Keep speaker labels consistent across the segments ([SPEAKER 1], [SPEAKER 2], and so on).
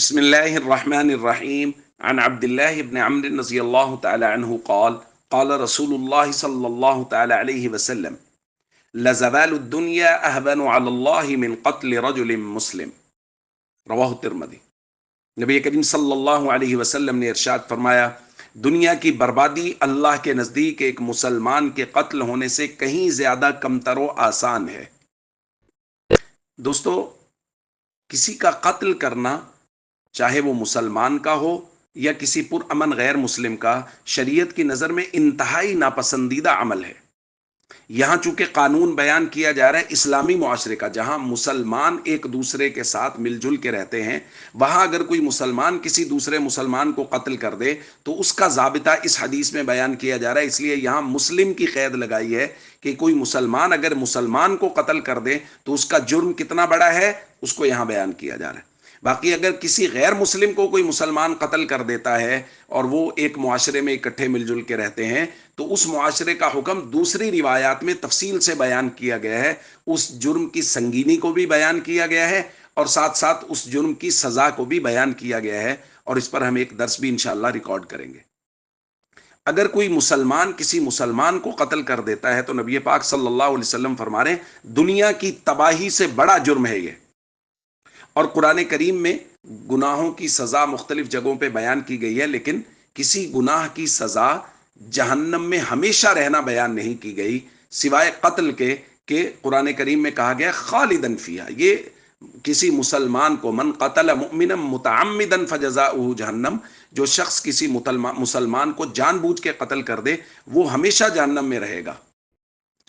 [SPEAKER 1] بسم الله الرحمن الرحيم عن عبد الله بن عمرو رضي الله تعالى عنه قال قال رسول الله صلى الله تعالى عليه وسلم لزوال الدنيا أهون على الله من قتل رجل مسلم رواہ الترمذی۔ نبی کریم صلی اللہ علیہ وسلم نے ارشاد فرمایا، دنیا کی بربادی اللہ کے نزدیک ایک مسلمان کے قتل ہونے سے کہیں زیادہ کمتر و آسان ہے۔ دوستو، کسی کا قتل کرنا، چاہے وہ مسلمان کا ہو یا کسی پرامن غیر مسلم کا، شریعت کی نظر میں انتہائی ناپسندیدہ عمل ہے۔ یہاں چونکہ قانون بیان کیا جا رہا ہے اسلامی معاشرے کا، جہاں مسلمان ایک دوسرے کے ساتھ مل جل کے رہتے ہیں، وہاں اگر کوئی مسلمان کسی دوسرے مسلمان کو قتل کر دے تو اس کا ضابطہ اس حدیث میں بیان کیا جا رہا ہے۔ اس لیے یہاں مسلم کی قید لگائی ہے کہ کوئی مسلمان اگر مسلمان کو قتل کر دے تو اس کا جرم کتنا بڑا ہے، اس کو یہاں بیان کیا جا رہا ہے۔ باقی اگر کسی غیر مسلم کو کوئی مسلمان قتل کر دیتا ہے اور وہ ایک معاشرے میں اکٹھے مل جل کے رہتے ہیں تو اس معاشرے کا حکم دوسری روایات میں تفصیل سے بیان کیا گیا ہے، اس جرم کی سنگینی کو بھی بیان کیا گیا ہے اور ساتھ ساتھ اس جرم کی سزا کو بھی بیان کیا گیا ہے، اور اس پر ہم ایک درس بھی انشاءاللہ ریکارڈ کریں گے۔ اگر کوئی مسلمان کسی مسلمان کو قتل کر دیتا ہے تو نبی پاک صلی اللہ علیہ وسلم فرما رہے ہیں دنیا کی تباہی سے بڑا جرم ہے یہ۔ اور قرآن کریم میں گناہوں کی سزا مختلف جگہوں پہ بیان کی گئی ہے، لیکن کسی گناہ کی سزا جہنم میں ہمیشہ رہنا بیان نہیں کی گئی سوائے قتل کے، کہ قرآن کریم میں کہا گیا خالدن فیہا۔ یہ کسی مسلمان کو، من قتل مؤمنا متعمدا فجزاؤہ جہنم، جو شخص کسی مسلمان کو جان بوجھ کے قتل کر دے وہ ہمیشہ جہنم میں رہے گا۔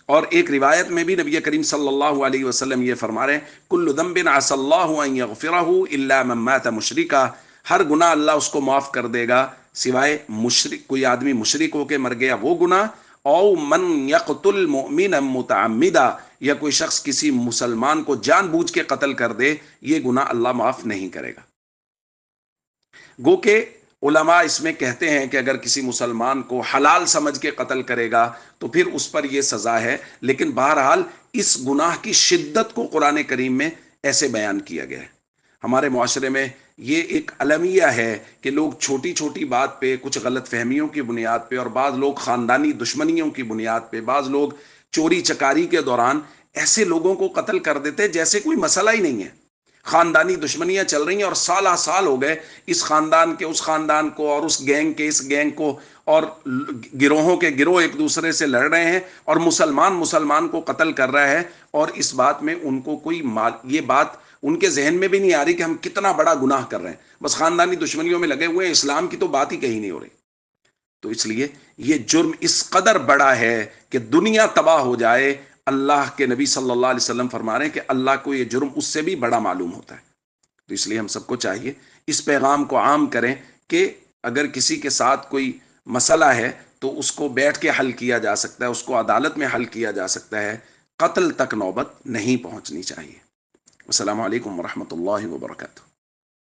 [SPEAKER 1] اور ایک روایت میں بھی نبی کریم صلی اللہ علیہ وسلم یہ فرما رہے ہیں کل ذنب عسى الله ان يغفره الا من مات مشرکا، ہر گناہ اللہ اس کو معاف کر دے گا سوائے مشرک، کوئی آدمی مشرک ہو کے مر گیا وہ گناہ، او من يقتل مؤمنا متعمدا، یا کوئی شخص کسی مسلمان کو جان بوجھ کے قتل کر دے، یہ گناہ اللہ معاف نہیں کرے گا۔ گو کہ علماء اس میں کہتے ہیں کہ اگر کسی مسلمان کو حلال سمجھ کے قتل کرے گا تو پھر اس پر یہ سزا ہے، لیکن بہرحال اس گناہ کی شدت کو قرآن کریم میں ایسے بیان کیا گیا ہے۔ ہمارے معاشرے میں یہ ایک المیہ ہے کہ لوگ چھوٹی چھوٹی بات پہ، کچھ غلط فہمیوں کی بنیاد پہ، اور بعض لوگ خاندانی دشمنیوں کی بنیاد پہ، بعض لوگ چوری چکاری کے دوران ایسے لوگوں کو قتل کر دیتے جیسے کوئی مسئلہ ہی نہیں ہے۔ خاندانی دشمنیاں چل رہی ہیں اور سالہ سال ہو گئے اس خاندان کے اس خاندان کو، اور اس گینگ کے اس گینگ کو، اور گروہوں کے گروہ ایک دوسرے سے لڑ رہے ہیں، اور مسلمان مسلمان کو قتل کر رہا ہے، اور اس بات میں ان کو کوئی یہ بات ان کے ذہن میں بھی نہیں آ رہی کہ ہم کتنا بڑا گناہ کر رہے ہیں، بس خاندانی دشمنیوں میں لگے ہوئے ہیں، اسلام کی تو بات ہی کہیں نہیں ہو رہی۔ تو اس لیے یہ جرم اس قدر بڑا ہے کہ دنیا تباہ ہو جائے، اللہ کے نبی صلی اللہ علیہ وسلم فرما رہے ہیں کہ اللہ کو یہ جرم اس سے بھی بڑا معلوم ہوتا ہے۔ تو اس لیے ہم سب کو چاہیے اس پیغام کو عام کریں کہ اگر کسی کے ساتھ کوئی مسئلہ ہے تو اس کو بیٹھ کے حل کیا جا سکتا ہے، اس کو عدالت میں حل کیا جا سکتا ہے، قتل تک نوبت نہیں پہنچنی چاہیے۔ السلام علیکم ورحمۃ اللہ وبرکاتہ۔